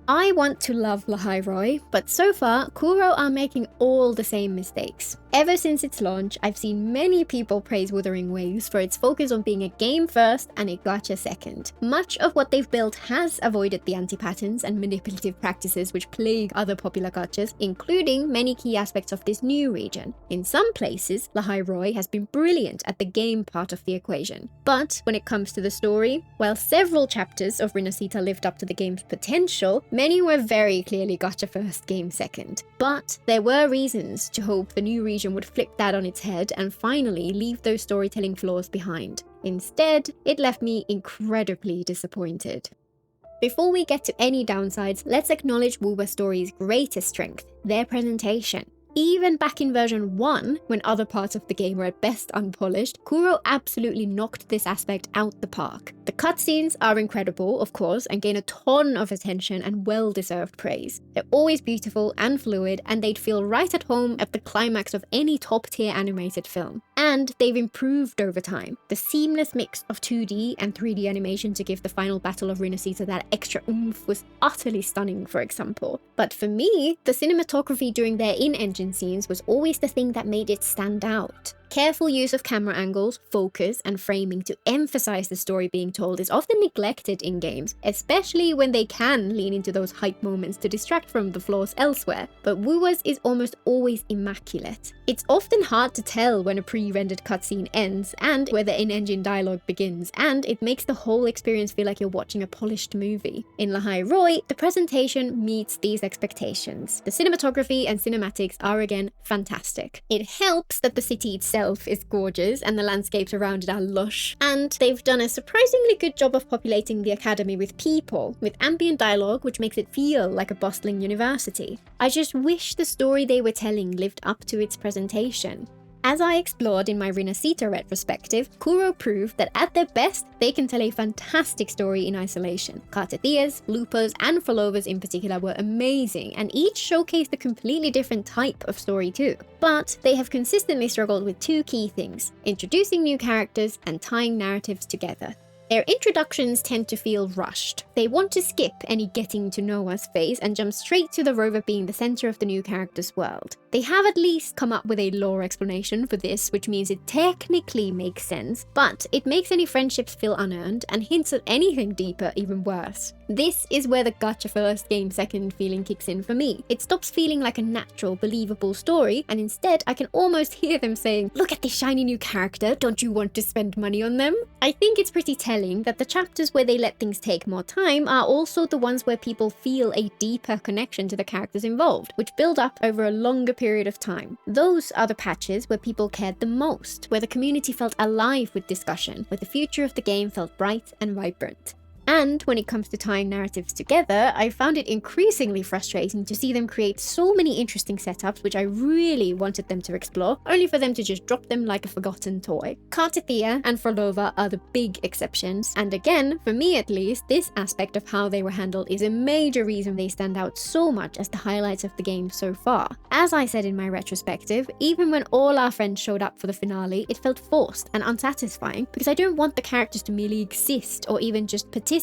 I want to love Lahai-Roi, but so far, Kuro are making all the same mistakes. Ever since its launch, I've seen many people praise Wuthering Waves for its focus on being a game first and a gacha second. Much of what they've built has avoided the anti-patterns and manipulative practices which plague other popular gachas, including many key aspects of this new region. In some places, Lahai-Roi has been brilliant at the game part of the equation. But when it comes to the story, while several chapters of Rinascita lived up to the game's potential, many were very clearly gacha first, game second. But there were reasons to hope the new region would flip that on its head and finally leave those storytelling flaws behind. Instead, it left me incredibly disappointed. Before we get to any downsides, let's acknowledge Wuba Story's greatest strength, their presentation. Even back in version 1, when other parts of the game were at best unpolished, Kuro absolutely knocked this aspect out the park. The cutscenes are incredible, of course, and gain a ton of attention and well-deserved praise. They're always beautiful and fluid, and they'd feel right at home at the climax of any top-tier animated film. And they've improved over time. The seamless mix of 2D and 3D animation to give the final battle of Rinascita that extra oomph was utterly stunning, for example. But for me, the cinematography during their in-engine scenes was always the thing that made it stand out. Careful use of camera angles, focus, and framing to emphasize the story being told is often neglected in games, especially when they can lean into those hype moments to distract from the flaws elsewhere, but Wuwa's is almost always immaculate. It's often hard to tell when a pre-rendered cutscene ends and where the in-engine dialogue begins, and it makes the whole experience feel like you're watching a polished movie. In Lahai-Roi, the presentation meets these expectations. The cinematography and cinematics are again fantastic. It helps that the city itself is gorgeous and the landscapes around it are lush, and they've done a surprisingly good job of populating the academy with people, with ambient dialogue which makes it feel like a bustling university. I just wish the story they were telling lived up to its presentation. As I explored in my Rinascita retrospective, Kuro proved that at their best, they can tell a fantastic story in isolation. Kartathias, Lupas, and Frolovas in particular were amazing, and each showcased a completely different type of story too. But they have consistently struggled with two key things: introducing new characters and tying narratives together. Their introductions tend to feel rushed. They want to skip any getting to know us phase and jump straight to the Rover being the center of the new character's world. They have at least come up with a lore explanation for this, which means it technically makes sense, but it makes any friendships feel unearned and hints at anything deeper even worse. This is where the gacha first, game second feeling kicks in for me. It stops feeling like a natural, believable story, and instead I can almost hear them saying, "Look at this shiny new character, don't you want to spend money on them?" I think it's pretty telling that the chapters where they let things take more time are also the ones where people feel a deeper connection to the characters involved, which build up over a longer period of time. Those are the patches where people cared the most, where the community felt alive with discussion, where the future of the game felt bright and vibrant. And when it comes to tying narratives together, I found it increasingly frustrating to see them create so many interesting setups which I really wanted them to explore, only for them to just drop them like a forgotten toy. Kartathea and Frolova are the big exceptions, and again, for me at least, this aspect of how they were handled is a major reason they stand out so much as the highlights of the game so far. As I said in my retrospective, even when all our friends showed up for the finale, it felt forced and unsatisfying because I don't want the characters to merely exist or even just participate.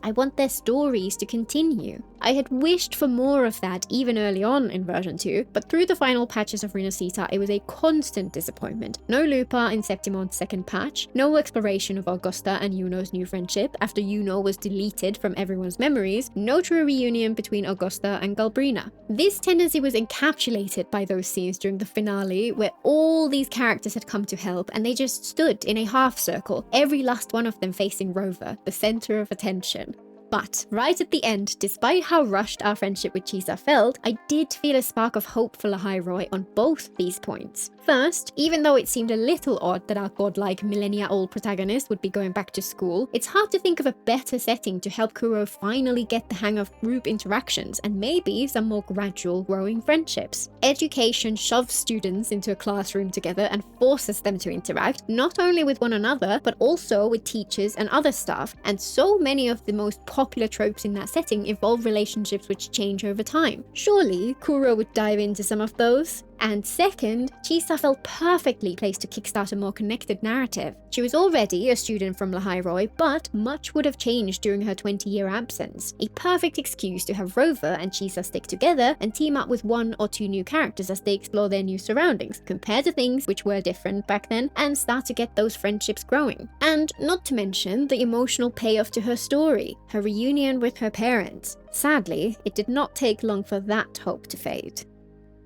I want their stories to continue. I had wished for more of that even early on in version 2, but through the final patches of Rinascita, it was a constant disappointment. No Lupa in Septimon's second patch, no exploration of Augusta and Yuno's new friendship after Yuno was deleted from everyone's memories, no true reunion between Augusta and Galbrina. This tendency was encapsulated by those scenes during the finale where all these characters had come to help and they just stood in a half circle, every last one of them facing Rover, the center of attention. But right at the end, despite how rushed our friendship with Chisa felt, I did feel a spark of hope for Lahai-Roi on both these points. First, even though it seemed a little odd that our godlike millennia-old protagonist would be going back to school, it's hard to think of a better setting to help Kuro finally get the hang of group interactions and maybe some more gradual growing friendships. Education shoves students into a classroom together and forces them to interact, not only with one another, but also with teachers and other staff, and so many of the most popular tropes in that setting involve relationships which change over time. Surely, Kuro would dive into some of those? And second, Chisa felt perfectly placed to kickstart a more connected narrative. She was already a student from Lahai-Roi, but much would have changed during her 20-year absence. A perfect excuse to have Rover and Chisa stick together and team up with 1 or 2 new characters as they explore their new surroundings, compare to things which were different back then, and start to get those friendships growing. And not to mention the emotional payoff to her story, her reunion with her parents. Sadly, it did not take long for that hope to fade.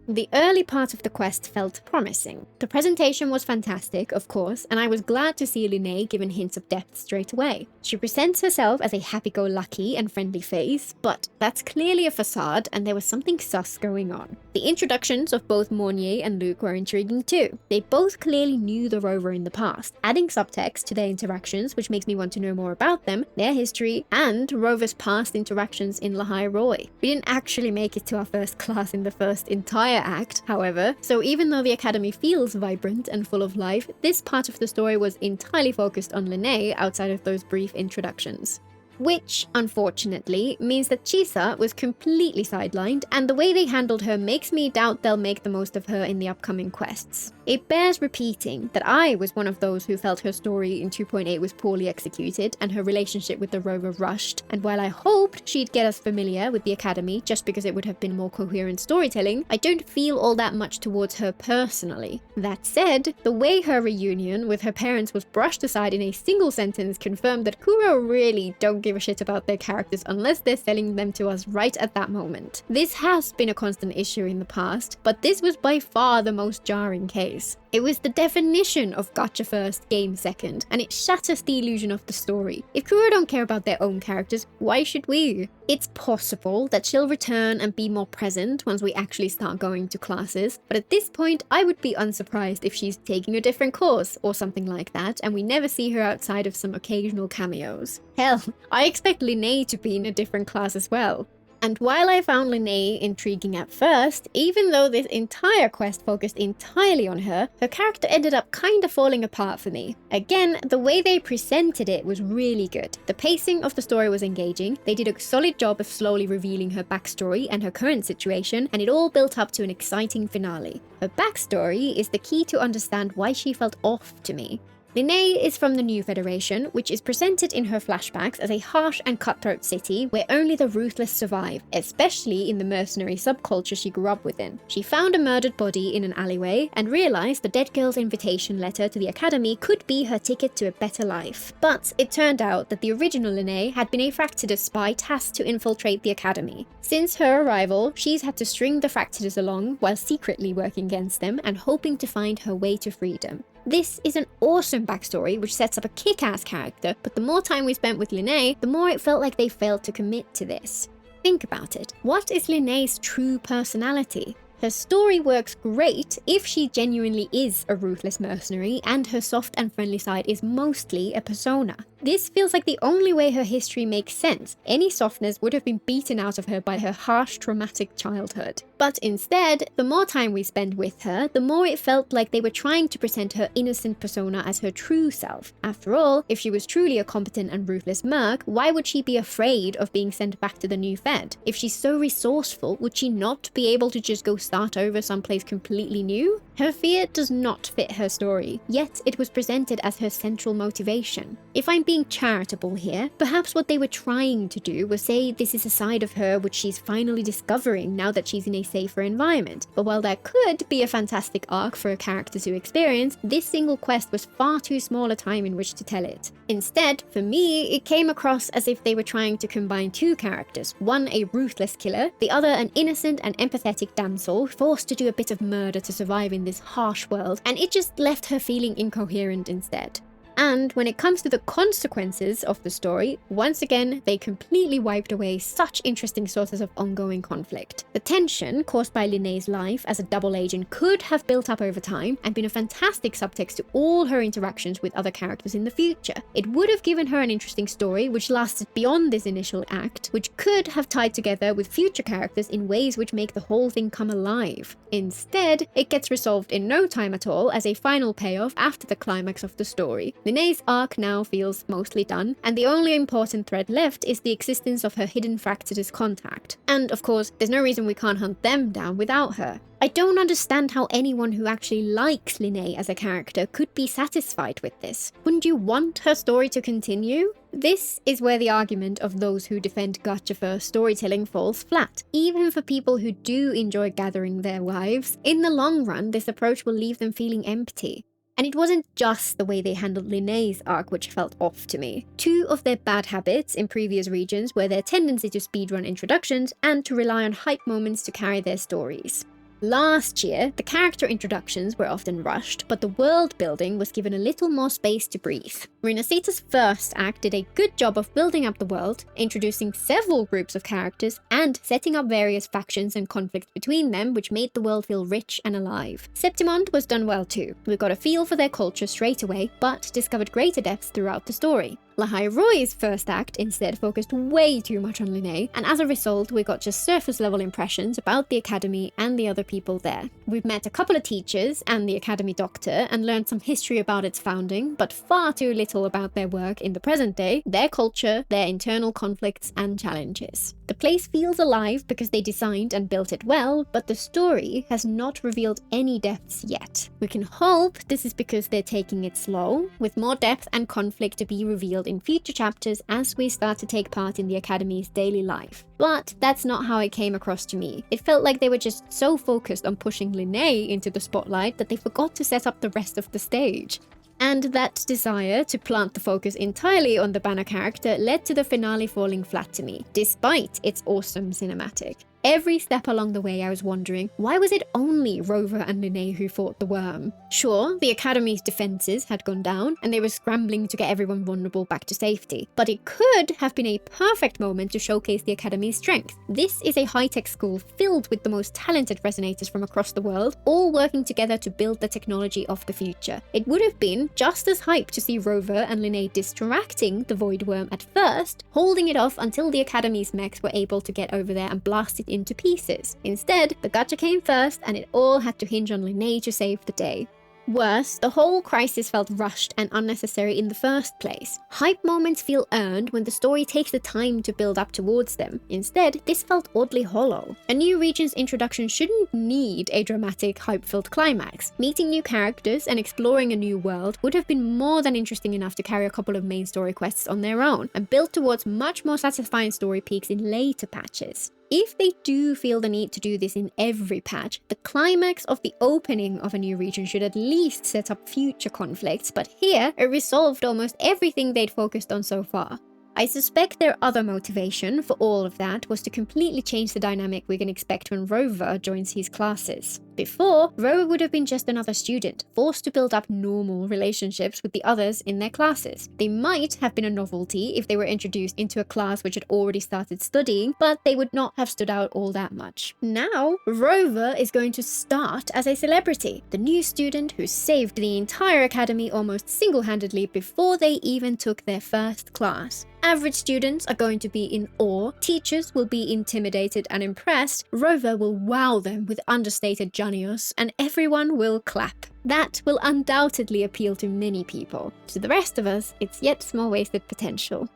The early part of the quest felt promising. The presentation was fantastic, of course, and I was glad to see Lynae given hints of depth straight away. She presents herself as a happy-go-lucky and friendly face, but that's clearly a facade and there was something sus going on. The introductions of both Mornye and Luuk were intriguing too. They both clearly knew the Rover in the past, adding subtext to their interactions which makes me want to know more about them, their history, and Rover's past interactions in Lahai-Roi. We didn't actually make it to our first class in the first entire act, however, so even though the academy feels vibrant and full of life, this part of the story was entirely focused on Lynae outside of those brief introductions. Which, unfortunately, means that Chisa was completely sidelined, and the way they handled her makes me doubt they'll make the most of her in the upcoming quests. It bears repeating that I was one of those who felt her story in 2.8 was poorly executed and her relationship with the Rover rushed, and while I hoped she'd get us familiar with the academy just because it would have been more coherent storytelling, I don't feel all that much towards her personally. That said, the way her reunion with her parents was brushed aside in a single sentence confirmed that Kuro really don't give a shit about their characters unless they're selling them to us right at that moment. This has been a constant issue in the past, but this was by far the most jarring case. It was the definition of gacha first, game second, and it shatters the illusion of the story. If Kuro don't care about their own characters, why should we? It's possible that she'll return and be more present once we actually start going to classes, but at this point I would be unsurprised if she's taking a different course or something like that, and we never see her outside of some occasional cameos. Hell, I expect Lynae to be in a different class as well. And while I found Lynae intriguing at first, even though this entire quest focused entirely on her, her character ended up kinda falling apart for me. Again, the way they presented it was really good. The pacing of the story was engaging, they did a solid job of slowly revealing her backstory and her current situation, and it all built up to an exciting finale. Her backstory is the key to understand why she felt off to me. Lynae is from the New Federation, which is presented in her flashbacks as a harsh and cutthroat city where only the ruthless survive, especially in the mercenary subculture she grew up within. She found a murdered body in an alleyway and realized the dead girl's invitation letter to the academy could be her ticket to a better life. But it turned out that the original Lynae had been a Fractidus spy tasked to infiltrate the academy. Since her arrival, she's had to string the Fractidus along while secretly working against them and hoping to find her way to freedom. This is an awesome backstory which sets up a kick-ass character, but the more time we spent with Lynae, the more it felt like they failed to commit to this. Think about it. What is Lynae's true personality? Her story works great if she genuinely is a ruthless mercenary and her soft and friendly side is mostly a persona. This feels like the only way her history makes sense. Any softness would have been beaten out of her by her harsh, traumatic childhood. But instead, the more time we spend with her, the more it felt like they were trying to present her innocent persona as her true self. After all, if she was truly a competent and ruthless merc, why would she be afraid of being sent back to the new Fed? If she's so resourceful, would she not be able to just go start over someplace completely new? Her fear does not fit her story, yet it was presented as her central motivation. If I'm being charitable here, perhaps what they were trying to do was say this is a side of her which she's finally discovering now that she's in a safer environment. But while that could be a fantastic arc for a character to experience, this single quest was far too small a time in which to tell it. Instead, for me, it came across as if they were trying to combine two characters, one a ruthless killer, the other an innocent and empathetic damsel forced to do a bit of murder to survive in this harsh world, and it just left her feeling incoherent instead. And when it comes to the consequences of the story, once again, they completely wiped away such interesting sources of ongoing conflict. The tension caused by Lynae's life as a double agent could have built up over time and been a fantastic subtext to all her interactions with other characters in the future. It would have given her an interesting story which lasted beyond this initial act, which could have tied together with future characters in ways which make the whole thing come alive. Instead, it gets resolved in no time at all as a final payoff after the climax of the story, Lynae's arc now feels mostly done, and the only important thread left is the existence of her hidden Fractidus contact. And of course, there's no reason we can't hunt them down without her. I don't understand how anyone who actually likes Lynae as a character could be satisfied with this. Wouldn't you want her story to continue? This is where the argument of those who defend gacha-first storytelling falls flat. Even for people who do enjoy gathering their wives, in the long run this approach will leave them feeling empty. And it wasn't just the way they handled Lynae's arc which felt off to me. Two of their bad habits in previous regions were their tendency to speedrun introductions and to rely on hype moments to carry their stories. Last year, the character introductions were often rushed, but the world building was given a little more space to breathe. Rinascita's first act did a good job of building up the world, introducing several groups of characters, and setting up various factions and conflicts between them, which made the world feel rich and alive. Septimond was done well too. We got a feel for their culture straight away, but discovered greater depths throughout the story. Lahai-Roi's first act instead focused way too much on Lynae, and as a result we got just surface level impressions about the academy and the other people there. We've met a couple of teachers and the academy doctor and learned some history about its founding, but far too little about their work in the present day, their culture, their internal conflicts and challenges. The place feels alive because they designed and built it well, but the story has not revealed any depths yet. We can hope this is because they're taking it slow, with more depth and conflict to be revealed in future chapters as we start to take part in the academy's daily life. But that's not how it came across to me. It felt like they were just so focused on pushing Lynae into the spotlight that they forgot to set up the rest of the stage. And that desire to plant the focus entirely on the banner character led to the finale falling flat to me, despite its awesome cinematic. Every step along the way I was wondering, why was it only Rover and Lynae who fought the worm? Sure, the academy's defenses had gone down and they were scrambling to get everyone vulnerable back to safety, but it could have been a perfect moment to showcase the academy's strength. This is a high-tech school filled with the most talented resonators from across the world, all working together to build the technology of the future. It would have been just as hype to see Rover and Lynae distracting the void worm at first, holding it off until the academy's mechs were able to get over there and blast it into pieces. Instead, the gacha came first and it all had to hinge on Lynae to save the day. Worse, the whole crisis felt rushed and unnecessary in the first place. Hype moments feel earned when the story takes the time to build up towards them. Instead, this felt oddly hollow. A new region's introduction shouldn't need a dramatic, hype-filled climax. Meeting new characters and exploring a new world would have been more than interesting enough to carry a couple of main story quests on their own, and build towards much more satisfying story peaks in later patches. If they do feel the need to do this in every patch, the climax of the opening of a new region should at least set up future conflicts, but here it resolved almost everything they'd focused on so far. I suspect their other motivation for all of that was to completely change the dynamic we can expect when Rover joins his classes. Before, Rover would have been just another student, forced to build up normal relationships with the others in their classes. They might have been a novelty if they were introduced into a class which had already started studying, but they would not have stood out all that much. Now, Rover is going to start as a celebrity, the new student who saved the entire academy almost single-handedly before they even took their first class. Average students are going to be in awe, teachers will be intimidated and impressed, Rover will wow them with understated genius, and everyone will clap. That will undoubtedly appeal to many people. To the rest of us, it's yet small wasted potential.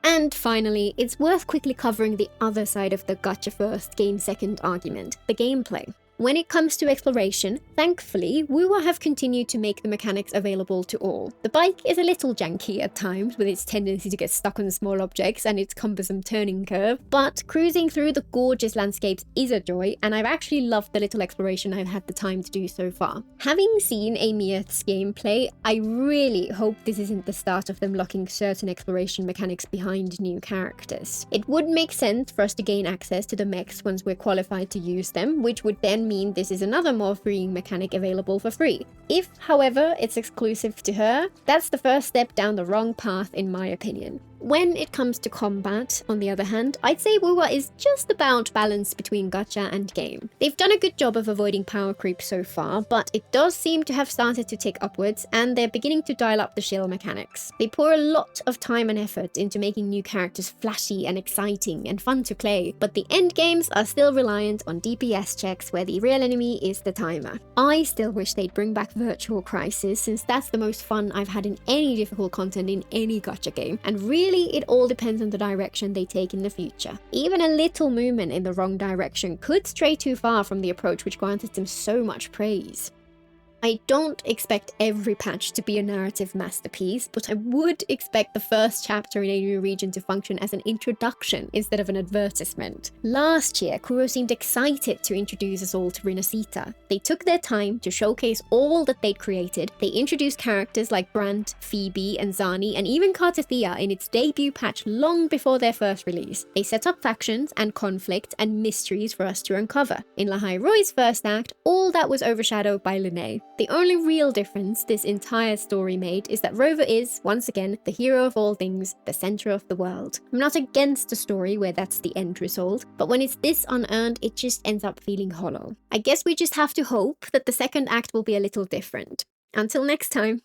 And finally, it's worth quickly covering the other side of the gacha first, game second argument, the gameplay. When it comes to exploration, thankfully, Wuthering have continued to make the mechanics available to all. The bike is a little janky at times with its tendency to get stuck on small objects and its cumbersome turning curve, but cruising through the gorgeous landscapes is a joy, and I've actually loved the little exploration I've had the time to do so far. Having seen Aemeath's gameplay, I really hope this isn't the start of them locking certain exploration mechanics behind new characters. It would make sense for us to gain access to the mechs once we're qualified to use them, which would then mean this is another more freeing mechanic available for free. If, however, it's exclusive to her, that's the first step down the wrong path in my opinion. When it comes to combat, on the other hand, I'd say Wuwa is just about balanced between gacha and game. They've done a good job of avoiding power creep so far, but it does seem to have started to tick upwards, and they're beginning to dial up the shield mechanics. They pour a lot of time and effort into making new characters flashy and exciting and fun to play, but the end games are still reliant on DPS checks where the real enemy is the timer. I still wish they'd bring back Virtual Crisis, since that's the most fun I've had in any difficult content in any gacha game, and really it all depends on the direction they take in the future. Even a little movement in the wrong direction could stray too far from the approach which granted them so much praise. I don't expect every patch to be a narrative masterpiece, but I would expect the first chapter in a new region to function as an introduction instead of an advertisement. Last year, Kuro seemed excited to introduce us all to Rinascita. They took their time to showcase all that they'd created. They introduced characters like Brant, Phoebe, and Zani, and even Kartathea in its debut patch long before their first release. They set up factions and conflict and mysteries for us to uncover. In Lahai-Roi's first act, all that was overshadowed by Lynae. The only real difference this entire story made is that Rover is, once again, the hero of all things, the center of the world. I'm not against a story where that's the end result, but when it's this unearned, it just ends up feeling hollow. I guess we just have to hope that the second act will be a little different. Until next time.